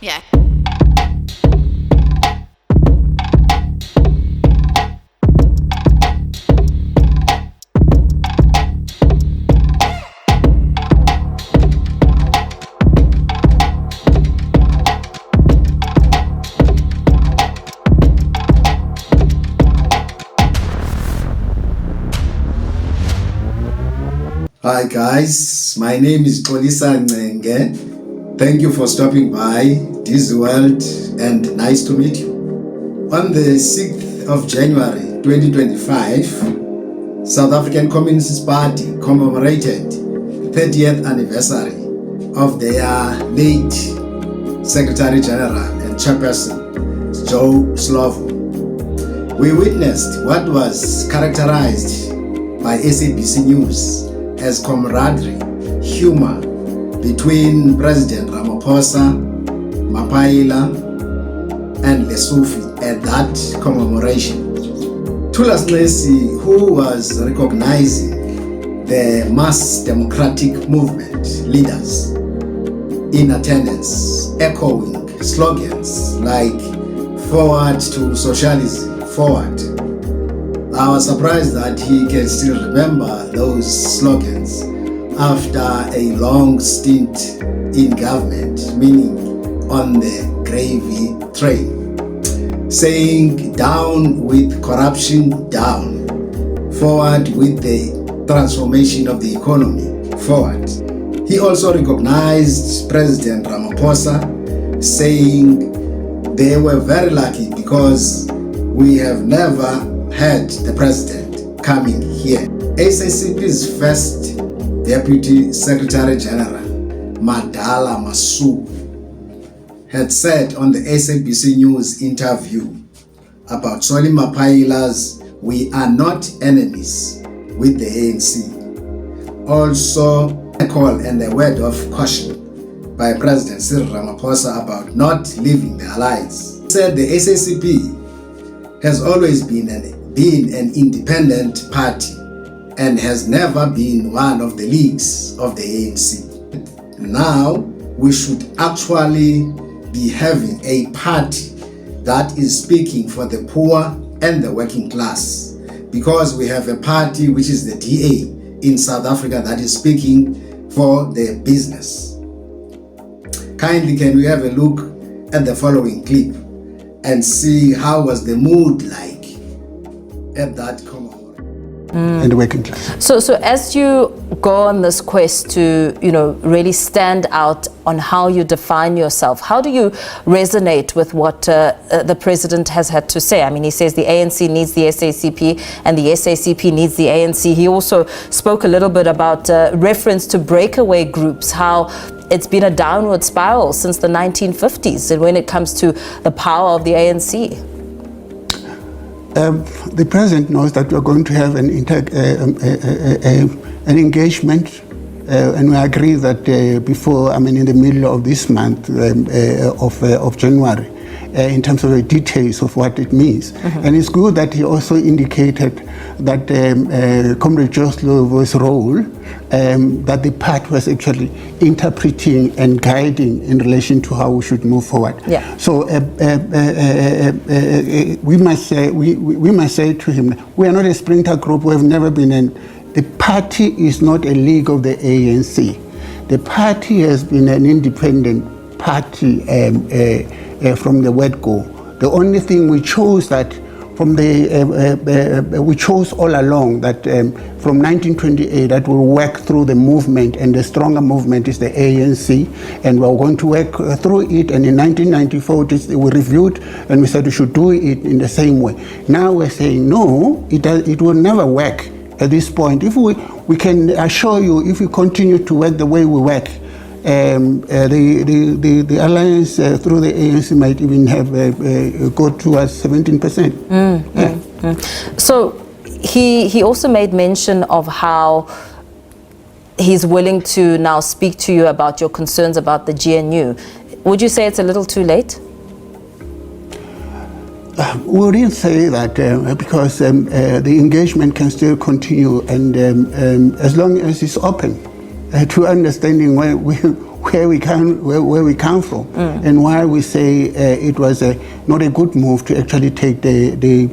Yeah. Hi guys, my name is Xolisa Ncenge. Thank you for stopping by this world and nice to meet you. On the 6th of January 2025, South African Communist Party commemorated the 30th anniversary of their late Secretary General and Chairperson, Joe Slovo. We witnessed what was characterized by SABC News as camaraderie, humor between President Ramaphosa, Mapaila, and Lesotho at that commemoration. Thulas Nxesi, who was recognizing the mass democratic movement leaders in attendance, echoing slogans like "Forward to Socialism, Forward." I was surprised that he can still remember those slogans after a long stint in government, meaning on the gravy train, saying down with corruption, down, forward with the transformation of the economy, forward. He also recognized President Ramaphosa, saying they were very lucky because we have never had the president coming here. SACP's first Deputy Secretary General, Madala Masuku, had said on the SABC News interview about Solly Mapaila's "We are not enemies with the ANC." Also, a call and a word of caution by President Cyril Ramaphosa about not leaving the alliance. He said the SACP has always been an independent party and has never been one of the leagues of the ANC. Now we should actually be having a party that is speaking for the poor and the working class, because we have a party which is the DA in South Africa that is speaking for the business. Kindly, can we have a look at the following clip and see how was the mood like at that commemoration? And the working class. So as you go on this quest to, really stand out on how you define yourself, how do you resonate with what the president has had to say? I mean, he says the ANC needs the SACP and the SACP needs the ANC. He also spoke a little bit about reference to breakaway groups, how it's been a downward spiral since the 1950s and when it comes to the power of the ANC. The president knows that we're going to have an engagement, and we agree that in the middle of this month of January, in terms of the details of what it means. Mm-hmm. And it's good that he also indicated that Comrade Joe Slovo's role, that the party was actually interpreting and guiding in relation to how we should move forward. Yeah. So we must say to him, we are not a splinter group. We have never been in. The party is not a league of the ANC. The party has been an independent party from the word go. The only thing we chose that we chose all along that from 1928 that we'll work through the movement, and the stronger movement is the ANC, and we're going to work through it. And in 1994 we reviewed and we said we should do it in the same way. Now we're saying no, it will never work at this point. If we can assure you, if we continue to work the way we work, the alliance through the ANC might even have go towards 17%. So he also made mention of how he's willing to now speak to you about your concerns about the GNU. Would you say it's a little too late? We didn't say that because the engagement can still continue, and as long as it's open to understanding where we come from, and why we say it was not a good move to actually take to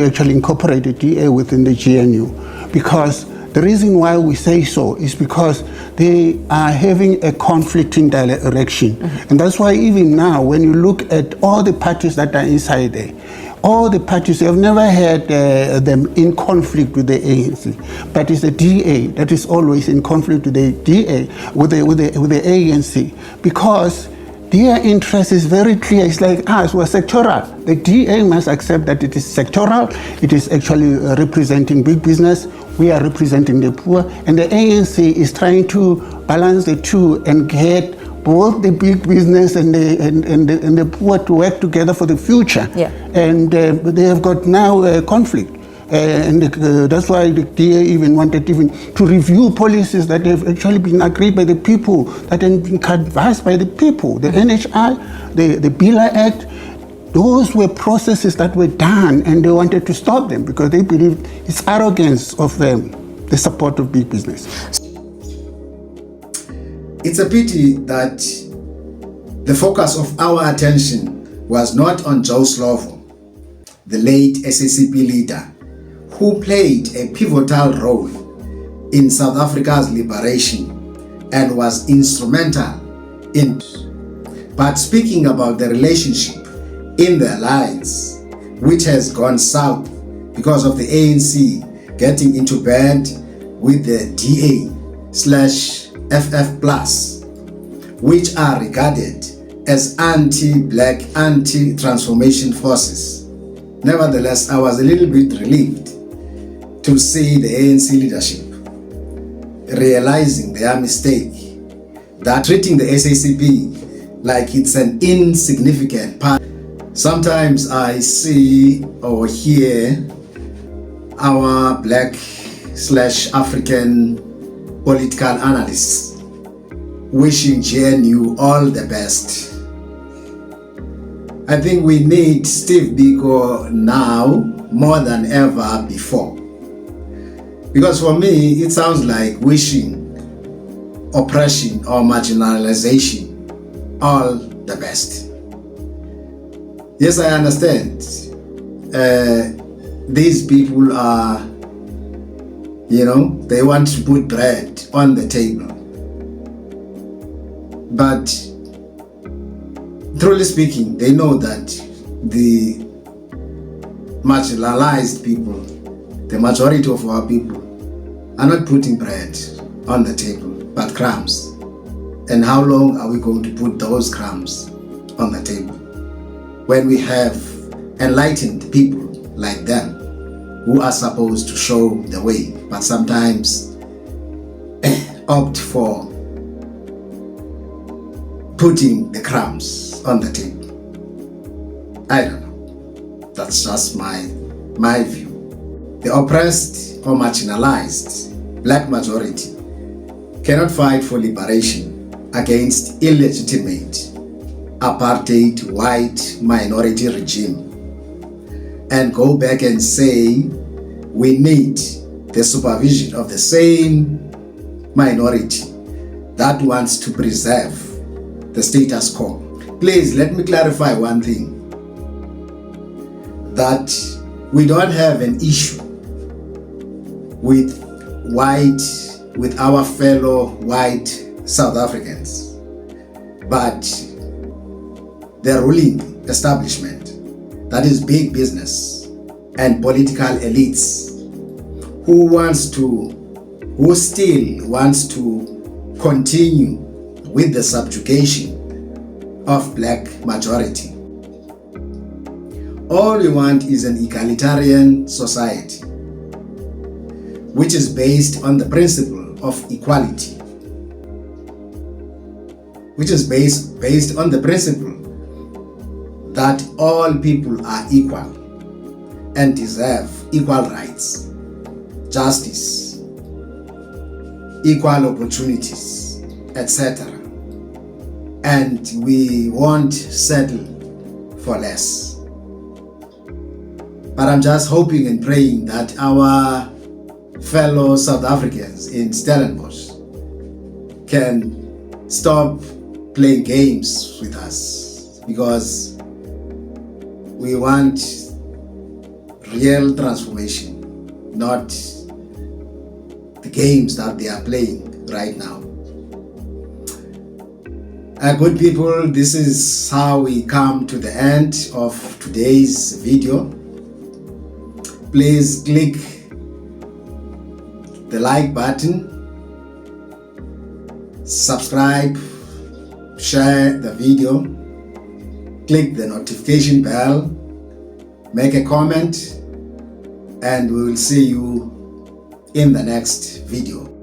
actually incorporate the DA within the GNU, because the reason why we say so is because they are having a conflicting direction. And that's why even now, when you look at all the parties that are inside there, all the parties have never had them in conflict with the ANC, but it's the DA that is always in conflict with the DA, with the ANC, because their interest is very clear. It's like us, we're sectoral. The DA must accept that it is sectoral. It is actually representing big business. We are representing the poor. And the ANC is trying to balance the two and get both the big business and the poor to work together for the future. Yeah. And they have got now a conflict. And that's why the DA even wanted to review policies that have actually been agreed by the people, that have been advised by the people. The NHI, the Bila Act, those were processes that were done, and they wanted to stop them because they believe it's arrogance of them, the support of big business. It's a pity that the focus of our attention was not on Joe Slovo, the late SACP leader, who played a pivotal role in South Africa's liberation and was instrumental in. But speaking about the relationship in the alliance, which has gone south because of the ANC getting into bed with the DA/FF+, which are regarded as anti-black, anti-transformation forces. Nevertheless, I was a little bit relieved to see the ANC leadership realizing their mistake, that treating the SACP like it's an insignificant part. Sometimes I see or hear our black/African political analysts wishing GNU all the best. I think we need Steve Biko now more than ever before. Because for me, it sounds like wishing oppression or marginalization all the best. Yes, I understand. These people are, they want to put bread on the table. But truly speaking, they know that the marginalized people, the majority of our people, are not putting bread on the table, but crumbs. And how long are we going to put those crumbs on the table when we have enlightened people like them who are supposed to show the way, but sometimes opt for putting the crumbs on the table? I don't know. That's just my view. The oppressed or marginalized black majority cannot fight for liberation against illegitimate apartheid white minority regime and go back and say we need the supervision of the same minority that wants to preserve the status quo. Please let me clarify one thing, that we don't have an issue with our fellow white South Africans, but the ruling establishment, that is big business and political elites, who still wants to continue with the subjugation of black majority. All we want is an egalitarian society, which is based on the principle of equality, which is based on the principle that all people are equal and deserve equal rights, justice, equal opportunities, etc. And we won't settle for less. But I'm just hoping and praying that our fellow South Africans in Stellenbosch can stop playing games with us, because we want real transformation, not the games that they are playing right now. Good people, this is how we come to the end of today's video. Please click the like button, subscribe, share the video, click the notification bell, make a comment, and we will see you in the next video.